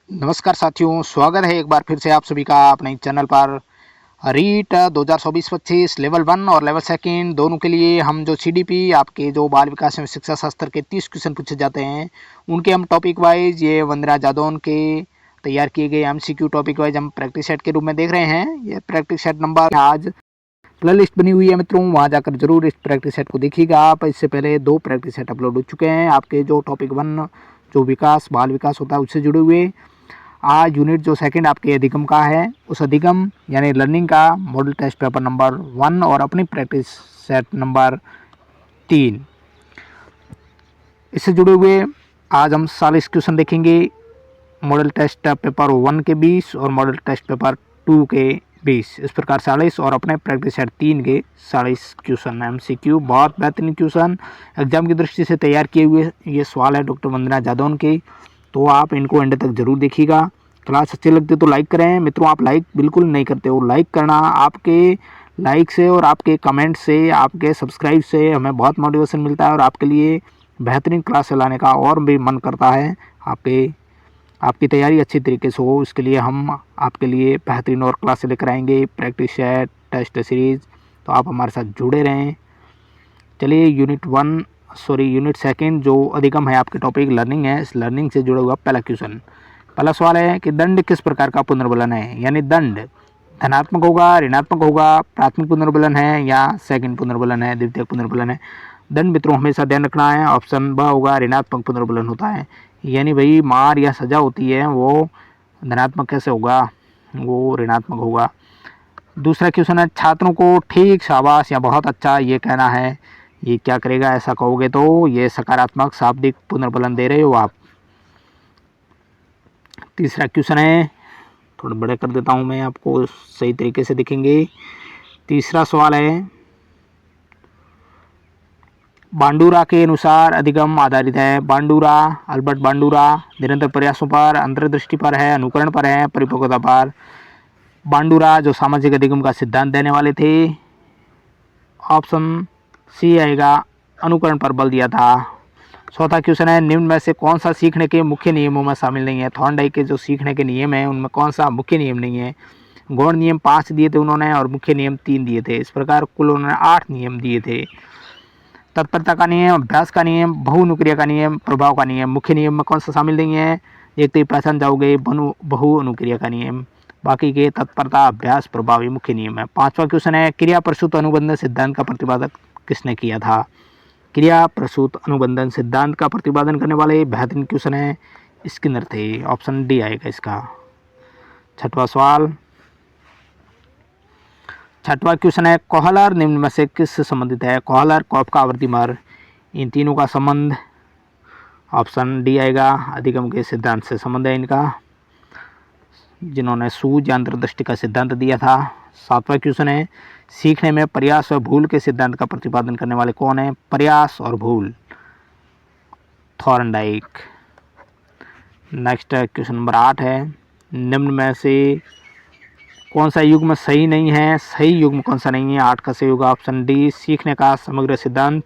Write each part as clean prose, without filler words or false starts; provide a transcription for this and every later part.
नमस्कार साथियों, स्वागत है एक बार फिर से आप सभी का अपने चैनल पर। रीट 2024-25 लेवल 1 और लेवल सेकंड दोनों के लिए हम जो सीडीपी आपके जो बाल विकास एवं शिक्षा शास्त्र के 30 क्वेश्चन पूछे जाते हैं, उनके हम टॉपिक वाइज ये वंदना जादौन के तैयार किए गए एमसीक्यू टॉपिक वाइज हम प्रैक्टिस सेट के रूप में देख रहे हैं। ये प्रैक्टिस सेट नंबर आज प्ले लिस्ट बनी हुई है मित्रों, वहाँ जाकर जरूर इस प्रैक्टिस सेट को देखिएगा आप। इससे पहले 2 प्रैक्टिस सेट अपलोड हो चुके हैं आपके जो टॉपिक 1 जो विकास बाल विकास होता है उससे जुड़े हुए। आज यूनिट जो सेकंड आपके अधिगम का है, उस अधिगम यानी लर्निंग का मॉडल टेस्ट पेपर नंबर 1 और अपनी प्रैक्टिस सेट नंबर 3 इससे जुड़े हुए आज हम 40 क्वेश्चन देखेंगे। मॉडल टेस्ट पेपर 1 के 20 और मॉडल टेस्ट पेपर 2 के 20, इस प्रकार 40 और अपने प्रैक्टिस सेट 3 के 40 क्वेश्चन एमसीक्यू। बहुत बेहतरीन क्वेश्चन एग्जाम की दृष्टि से तैयार किए हुए ये सवाल है डॉक्टर वंदना जादौन के, तो आप इनको एंड तक जरूर देखिएगा। क्लास अच्छी लगती तो लाइक करें मित्रों, आप लाइक बिल्कुल नहीं करते हो। लाइक करना, आपके लाइक से और आपके कमेंट से, आपके सब्सक्राइब से हमें बहुत मोटिवेशन मिलता है और आपके लिए बेहतरीन क्लास चलाने का और भी मन करता है। आपकी तैयारी अच्छी तरीके से हो, इसके लिए हम आपके लिए बेहतरीन और क्लास लेकर आएंगे, प्रैक्टिस सेट, टेस्ट सीरीज़। तो आप हमारे साथ जुड़े रहें। चलिए यूनिट सेकंड जो अधिगम है आपके टॉपिक लर्निंग है, इस लर्निंग से जुड़ा हुआ पहला क्वेश्चन। पहला सवाल है कि दंड किस प्रकार का पुनर्बलन है, यानी दंड धनात्मक होगा, ऋणात्मक होगा, प्राथमिक पुनर्बलन है या सेकंड पुनर्बलन है, द्वितीयक पुनर्बलन है। दंड मित्रों हमेशा ध्यान रखना है, ऑप्शन ब होगा, ऋणात्मक पुनर्बलन होता है। यानी भाई मार या सजा होती है वो धनात्मक कैसे होगा, वो ऋणात्मक होगा। दूसरा क्वेश्चन है छात्रों को ठीक, शाबाश या बहुत अच्छा ये कहना है, ये क्या करेगा, ऐसा कहोगे तो ये सकारात्मक शाब्दिक पुनर्बलन दे रहे हो आप। तीसरा क्वेश्चन है, थोड़ा बड़े कर देता हूँ मैं, आपको सही तरीके से दिखेंगे। तीसरा सवाल है बांडुरा के अनुसार अधिगम आधारित है। बांडुरा, अल्बर्ट बांडुरा निरंतर प्रयासों पर, अंतर्दृष्टि पर है, अनुकरण पर है, परिपक्वता पर। बांडुरा जो सामाजिक अधिगम का सिद्धांत देने वाले थे, ऑप्शन सी आएगा, अनुकरण पर बल दिया था। चौथा क्वेश्चन है निम्न में से कौन सा सीखने के मुख्य नियमों में शामिल नहीं है। थॉर्नडाइक के जो सीखने के नियम है उनमें कौन सा मुख्य नियम नहीं है। गौण नियम 5 दिए थे उन्होंने और मुख्य नियम 3 दिए थे, इस प्रकार कुल उन्होंने 8 नियम दिए थे। तत्परता का नियम, अभ्यास का नियम, बहुनुक्रिया का नियम, प्रभाव का नियम, मुख्य नियम में कौन सा शामिल नहीं है। देखते ही पहचान जाओगे, बहुअनुक्रिया का नियम। बाकी के तत्परता, अभ्यास, प्रभाव ये मुख्य नियम है। पांचवा क्वेश्चन है क्रिया प्रसूत अनुबंधन सिद्धांत का प्रतिपादन किसने किया था। क्रिया प्रसूत अनुबंधन सिद्धांत का प्रतिपादन करने वाले बेहतरीन क्वेश्चन है स्किनर थे, ऑप्शन डी आएगा इसका। छठवां क्वेश्चन है कोहलर निम्न में से किससे संबंधित है। कोहलर, कॉफ का आवर्ती मार, इन तीनों का संबंध, ऑप्शन डी आएगा, अधिगम के सिद्धांत से संबंध है इनका, जिन्होंने सूझ या अंतर्दृष्टि का सिद्धांत दिया था। सातवां क्वेश्चन है सीखने में प्रयास और भूल के सिद्धांत का प्रतिपादन करने वाले कौन है। प्रयास और भूल, थॉर्नडाइक। नेक्स्ट क्वेश्चन नंबर 8 है निम्न में से कौन सा युग्म सही नहीं है। सही युग्म कौन सा नहीं है, 8 का सही होगा ऑप्शन डी, सीखने का समग्र सिद्धांत,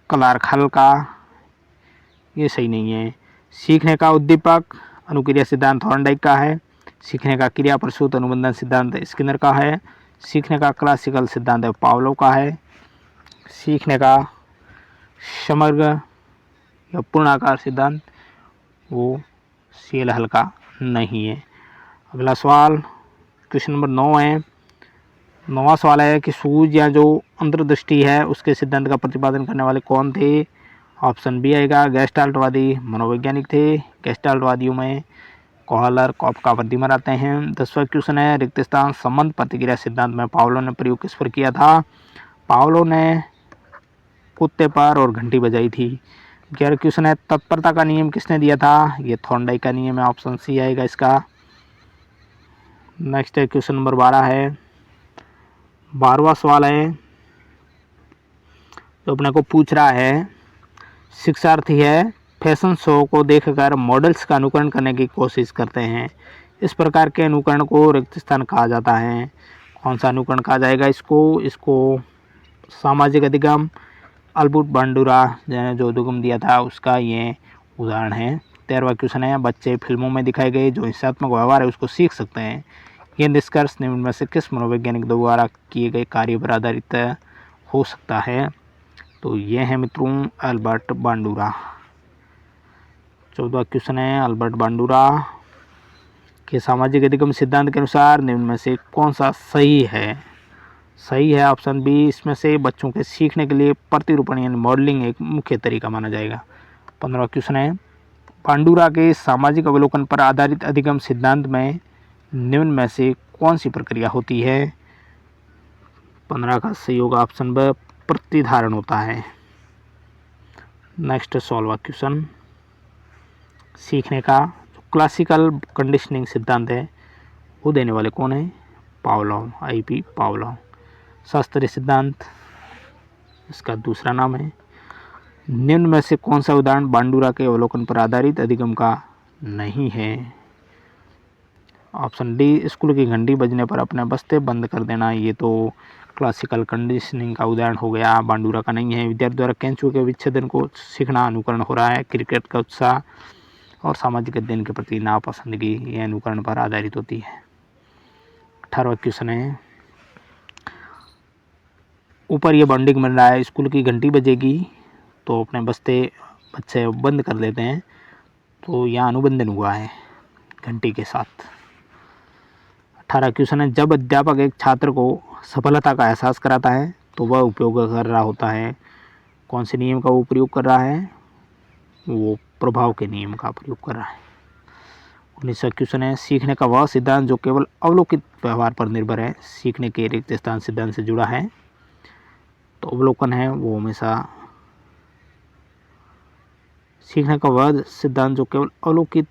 क्लार्क हल का, ये सही नहीं है। सीखने का उद्दीपक अनुक्रिया सिद्धांत थॉर्नडाइक का है। सीखने का क्रिया प्रसूत अनुबंधन सिद्धांत स्किनर का है। सीखने का क्लासिकल सिद्धांत पावलोव का है। सीखने का समग्र या पूर्णाकार सिद्धांत वो सीएल हल का नहीं है। अगला सवाल क्वेश्चन नंबर 9 है। 9वां सवाल है कि सूझ या जो अंतर्दृष्टि है उसके सिद्धांत का प्रतिपादन करने वाले कौन थे। ऑप्शन बी आएगा, गेस्टाल्टवादी मनोवैज्ञानिक थे। गेस्टाल्टवादियों में कोहलर, कॉफ का वर्दीमर आते हैं। 10वां क्वेश्चन है रिक्त स्थान संबंध प्रतिक्रिया सिद्धांत में पावलोव ने प्रयोग किस पर किया था। पावलोव ने कुत्ते पर और घंटी बजाई थी। 11वां क्वेश्चन है तत्परता का नियम किसने दिया था। ये थॉर्नडाइक का नियम है, ऑप्शन सी आएगा इसका। नेक्स्ट है क्वेश्चन नंबर 12 है। 12वां सवाल है जो अपने को पूछ रहा है, शिक्षार्थी है फैशन शो को देखकर मॉडल्स का अनुकरण करने की कोशिश करते हैं, इस प्रकार के अनुकरण को रिक्त स्थान कहा जाता है। कौन सा अनुकरण कहा जाएगा इसको सामाजिक अधिगम, अल्बर्ट बांडुरा ने जो अधिगम दिया था उसका ये उदाहरण है। 13वां क्वेश्चन है, बच्चे फिल्मों में दिखाए गए जो हिंसात्मक व्यवहार है उसको सीख सकते हैं। ये निष्कर्ष निम्न में से किस मनोवैज्ञानिक द्वारा किए गए कार्य पर आधारित हो सकता है? तो ये है मित्रों अल्बर्ट बांडुरा। 14वां क्वेश्चन है, अल्बर्ट बांडुरा के सामाजिक अधिगम सिद्धांत के अनुसार निम्न में से कौन सा सही है? सही है ऑप्शन बी, इसमें से बच्चों के सीखने के लिए प्रतिरूपण यानी मॉडलिंग एक मुख्य तरीका माना जाएगा। 15वां क्वेश्चन है, बांडुरा के सामाजिक अवलोकन पर आधारित अधिगम सिद्धांत में निम्न में से कौन सी प्रक्रिया होती है? 15 का सही होगा ऑप्शन ब, प्रतिधारण होता है। नेक्स्ट 16वां क्वेश्चन, सीखने का जो क्लासिकल कंडीशनिंग सिद्धांत है वो देने वाले कौन है? Pavlov, IP Pavlov. शास्त्रीय सिद्धांत इसका दूसरा नाम है। निम्न में से कौन सा उदाहरण बांडुरा के अवलोकन पर आधारित अधिगम का नहीं है? ऑप्शन डी, स्कूल की घंटी बजने पर अपने बस्ते बंद कर देना। ये तो क्लासिकल कंडीशनिंग का उदाहरण हो गया, बांडुरा का नहीं है। विद्यार्थी द्वारा कैंचुओं के विच्छेदन को सीखना अनुकरण हो रहा है। क्रिकेट का उत्साह और सामाजिक अध्ययन के प्रति नापसंदगी ये अनुकरण पर आधारित होती है। 18वां क्वेश्चन है, ऊपर ये बॉन्डिंग बन रहा है, स्कूल की घंटी बजेगी तो अपने बच्चे बंद कर देते हैं, तो यहाँ अनुबंधन हुआ है घंटी के साथ। 18 क्वेश्चन है, जब अध्यापक एक छात्र को सफलता का एहसास कराता है तो वह उपयोग कर रहा होता है। कौन से नियम का वो प्रयोग कर रहा है? वो प्रभाव के नियम का प्रयोग कर रहा है। 19वां क्वेश्चन है, सीखने का वह सिद्धांत जो केवल अवलोकित व्यवहार पर निर्भर है, सीखने के रिक्त स्थान सिद्धांत से जुड़ा है। तो अवलोकन है वो हमेशा, सीखने का वह सिद्धांत जो केवल अवलोकित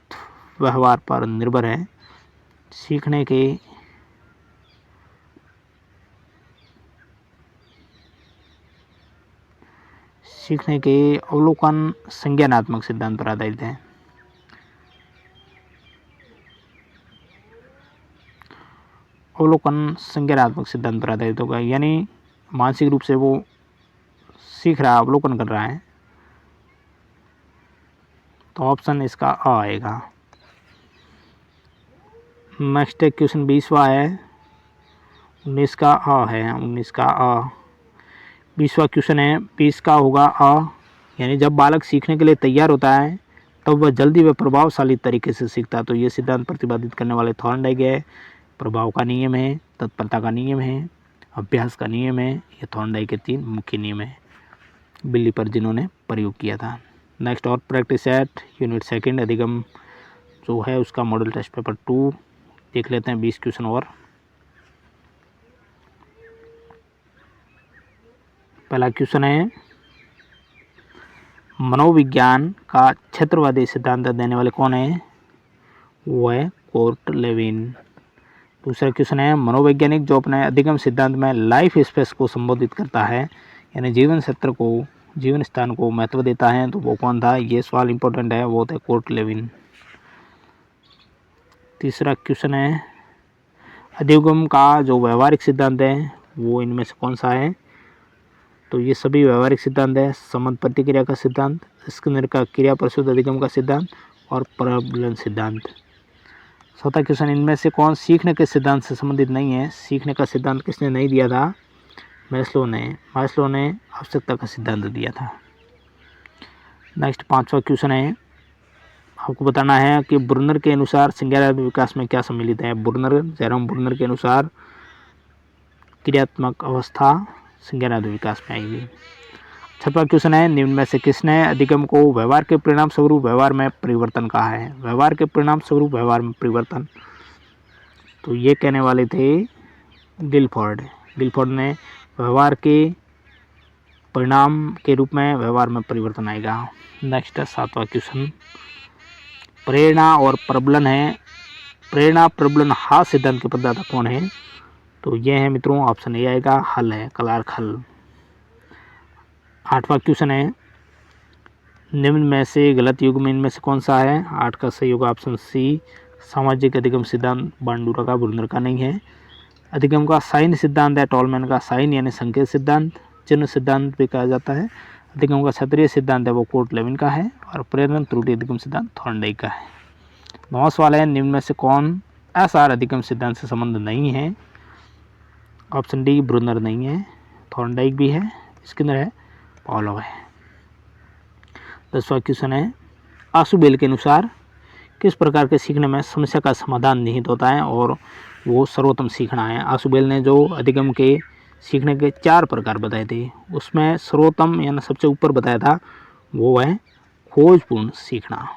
व्यवहार पर निर्भर है, सीखने के अवलोकन संज्ञानात्मक सिद्धांत पर आधारित है। अवलोकन संज्ञानात्मक सिद्धांत पर आधारित होगा, यानी मानसिक रूप से वो सीख रहा, अवलोकन कर रहा है। तो ऑप्शन इसका आ आएगा। नेक्स्ट क्वेश्चन 20वां है, 19 का आ है, 19 का आ। 20वां क्वेश्चन है, 20 का होगा आ, यानी जब बालक सीखने के लिए तैयार होता है तब वह जल्दी व प्रभावशाली तरीके से सीखता है। तो ये सिद्धांत प्रतिपादित करने वाले थॉर्नडाइक है। प्रभाव का नियम है, तत्परता का नियम है, अभ्यास का नियम है। ये थॉर्नडाइक के 3 मुख्य नियम है बिल्ली पर जिन्होंने प्रयोग किया था। नेक्स्ट और प्रैक्टिस एट यूनिट 2 अधिगम जो है उसका मॉडल टेस्ट पेपर 2 देख लेते हैं। 20 क्वेश्चन और। पहला क्वेश्चन है, मनोविज्ञान का क्षेत्रवादी सिद्धांत देने वाले कौन है? वो है कोर्ट लेविन। दूसरा क्वेश्चन है, मनोवैज्ञानिक जो अपने अधिगम सिद्धांत में लाइफ स्पेस को संबोधित करता है, यानी जीवन स्थान को महत्व देता है, तो वो कौन था? ये सवाल इंपॉर्टेंट है, वो थे कोर्ट लेविन। तीसरा क्वेश्चन है, अधिगम का जो व्यवहारिक सिद्धांत है वो इनमें से कौन सा है? तो ये सभी व्यवहारिक सिद्धांत है। संबंध प्रतिक्रिया का सिद्धांत, स्किनर का क्रिया प्रसूत अधिगम का सिद्धांत और प्रबलन सिद्धांत। चौथा क्वेश्चन, इनमें से कौन सीखने के सिद्धांत से संबंधित नहीं है? सीखने का सिद्धांत किसने नहीं दिया था? मैस्लो ने आवश्यकता का सिद्धांत दिया था। नेक्स्ट 5वां क्वेश्चन है, आपको बताना है कि ब्रुनर के अनुसार संज्ञानात्मक विकास में क्या सम्मिलित है? जेरोम ब्रुनर के अनुसार क्रियात्मक अवस्था संज्ञानात्मक विकास में आएगी। 6वां क्वेश्चन है, निम्न में से किसने अधिगम को व्यवहार के परिणाम स्वरूप व्यवहार में परिवर्तन कहा है? व्यवहार के परिणाम स्वरूप व्यवहार में परिवर्तन, तो ये कहने वाले थे गिलफोर्ड ने व्यवहार के परिणाम के रूप में व्यवहार में परिवर्तन आएगा। नेक्स्ट 7वां क्वेश्चन, प्रेरणा और प्रबलन है। प्रेरणा प्रबलन हा सिद्धांत के प्रदाता कौन है? तो ये है मित्रों ऑप्शन ए आएगा, हल है, क्लार्क हल। 8वां क्वेश्चन है, निम्न में से गलत युग्म इनमें से कौन सा है? 8 का सही होगा ऑप्शन सी, सामाजिक अधिगम सिद्धांत बांडुरा का ब्रुनर का नहीं है। अधिगम का साइन सिद्धांत है टॉलमैन का, साइन यानी संकेत सिद्धांत, चिन्ह सिद्धांत भी कहा जाता है। अधिगम का क्षेत्रीय सिद्धांत है वो कोर्ट लेविन का है, और प्रेरण त्रुटि अधिगम सिद्धांत थॉर्नडाइक का है। 9वां सवाल है, निम्न में से कौन एसआर अधिगम सिद्धांत से संबंध नहीं है? ऑप्शन डी ब्रुनर नहीं है, थॉर्नडाइक भी है, स्किनर है, पॉलो है। 10वां क्वेश्चन है, आशुबेल के अनुसार किस प्रकार के सीखने में समस्या का समाधान निहित होता है और वो सर्वोत्तम सीखना है? आशुबेल ने जो अधिगम के सीखने के 4 प्रकार बताए थे, उसमें सर्वोत्तम यानी सबसे ऊपर बताया था वो है खोजपूर्ण सीखना।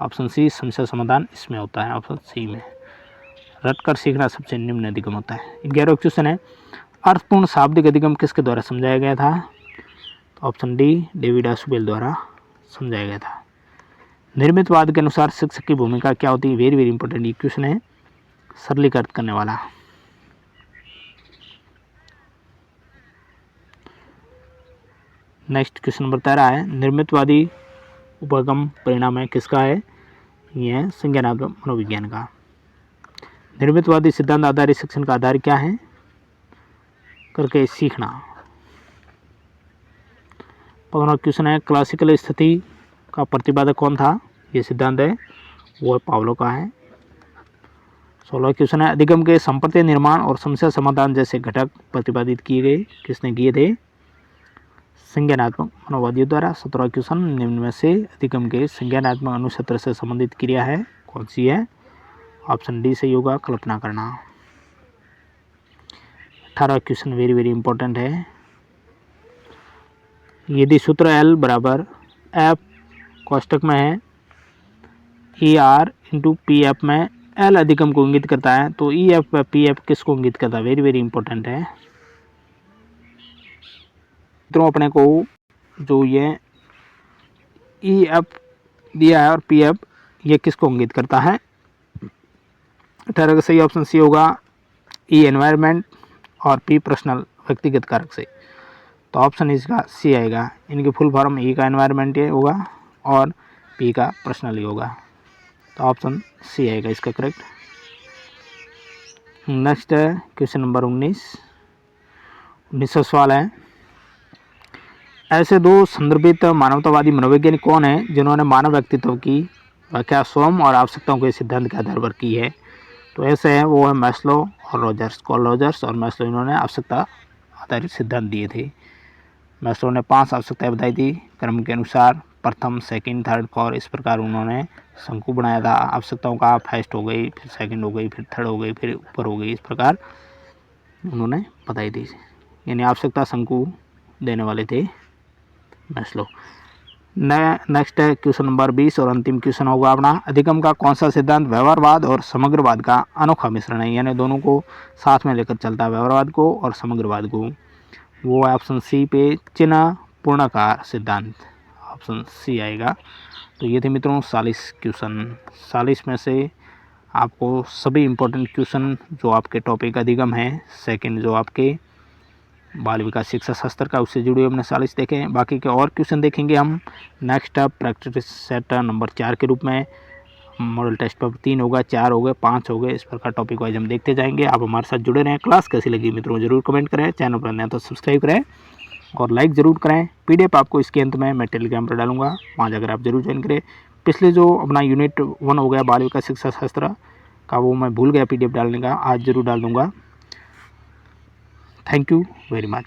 ऑप्शन सी समस्या समाधान इसमें होता है, ऑप्शन सी में। रटकर सीखना सबसे निम्न अधिगम होता है। 11वां क्वेश्चन है, अर्थपूर्ण शाब्दिक अधिगम किसके द्वारा समझाया गया था? तो ऑप्शन डी डेविड आशुबेल द्वारा समझाया गया था। निर्मितवाद के अनुसार शिक्षक की भूमिका क्या होती है? वेरी वेरी इंपॉर्टेंट ये क्वेश्चन है, सरलीकृत करने वाला। नेक्स्ट क्वेश्चन नंबर 13 है, निर्मितवादी उपगम परिणाम है किसका है? ये है संज्ञानात्मक मनोविज्ञान का। निर्मितवादी सिद्धांत आधारित शिक्षण का आधार क्या है? करके सीखना। 15वां क्वेश्चन है, क्लासिकल स्थिति का प्रतिपादक कौन था? ये सिद्धांत है वो पावलो का है। 16वां क्वेश्चन है, अधिगम के संप्रत्य निर्माण और समस्या समाधान जैसे घटक प्रतिपादित किए गए, किसने किए थे? संज्ञानात्मक मनोवादियों द्वारा। 17वां क्वेश्चन, निम्न में से अधिगम के संज्ञानात्मक अनुक्षेत्र से संबंधित क्रिया है कौन सी है? ऑप्शन डी सही होगा, कल्पना करना। 18वां क्वेश्चन वेरी वेरी इंपॉर्टेंट है, यदि सूत्र L बराबर F कोष्टक में है ER इंटू PF में L अधिगम को इंगित करता है, तो EF व PF किसको इंगित करता है? वेरी वेरी इंपॉर्टेंट है मित्रों। अपने को जो ये EF दिया है और PF ये किसको इंगित करता है? 18 का सही ऑप्शन सी होगा, E एनवायरनमेंट और P पर्सनल व्यक्तिगत कारक से, तो ऑप्शन इसका सी आएगा। इनकी फुल फॉर्म E का एनवायरनमेंट ये होगा और P का पर्सनली होगा, तो ऑप्शन सी आएगा इसका करेक्ट। नेक्स्ट है क्वेश्चन नंबर 19वां सवाल है, ऐसे 2 संदर्भित मानवतावादी मनोवैज्ञानिक कौन है जिन्होंने मानव व्यक्तित्व की व्याख्या स्वयं और आवश्यकताओं के सिद्धांत के आधार पर की है? तो ऐसे हैं वो है मैस्लो और रॉजर्स। कॉल रॉजर्स और मैस्लो इन्होंने आवश्यकता आधारित सिद्धांत दिए थे। मैस्लो ने 5 आवश्यकताएं बताई थी क्रम के अनुसार, प्रथम, सेकंड, थर्ड, फोर्थ, इस प्रकार उन्होंने शंकु बनाया था आवश्यकताओं का। फर्स्ट हो गई, फिर सेकंड हो गई, फिर थर्ड हो गई, फिर ऊपर हो गई, इस प्रकार उन्होंने बताई थी, यानी आवश्यकता शंकु देने वाले थे मैस्लो। नेक्स्ट है क्वेश्चन नंबर 20 और अंतिम क्वेश्चन होगा अपना, अधिगम का कौन सा सिद्धांत व्यवहारवाद और समग्रवाद का अनोखा मिश्रण है? यानी दोनों को साथ में लेकर चलता है, व्यवहारवाद को और समग्रवाद को। वो ऑप्शन सी पे चिन्ह पूर्णाकार सिद्धांत, ऑप्शन सी आएगा। तो ये थे मित्रों 40 क्वेश्चन। 40 में से आपको सभी इम्पोर्टेंट क्वेश्चन जो आपके टॉपिक अधिगम है, सेकंड जो आपके बाल विकास शिक्षा शास्त्र का, उससे जुड़े हमने 40 देखे हैं। बाकी के और क्वेश्चन देखेंगे हम नेक्स्ट प्रैक्टिस सेट नंबर 4 के रूप में। मॉडल टेस्ट पेपर 3 होगा, 4 हो गए, 5 हो गए, इस प्रकार टॉपिक वाइज हम देखते जाएंगे। आप हमारे साथ जुड़े रहें। क्लास कैसी लगी मित्रों जरूर कमेंट करें, चैनल पर नया तो सब्सक्राइब करें और लाइक ज़रूर करें। PDF आपको इसके अंत में मैं टेलीग्राम पर डालूंगा, वहाँ जाकर आप जरूर ज्वाइन करें। पिछले जो अपना यूनिट 1 हो गया बाल विकास शिक्षा शास्त्र का, वो मैं भूल गया PDF डालने का, आज ज़रूर डाल दूँगा। Thank you very much.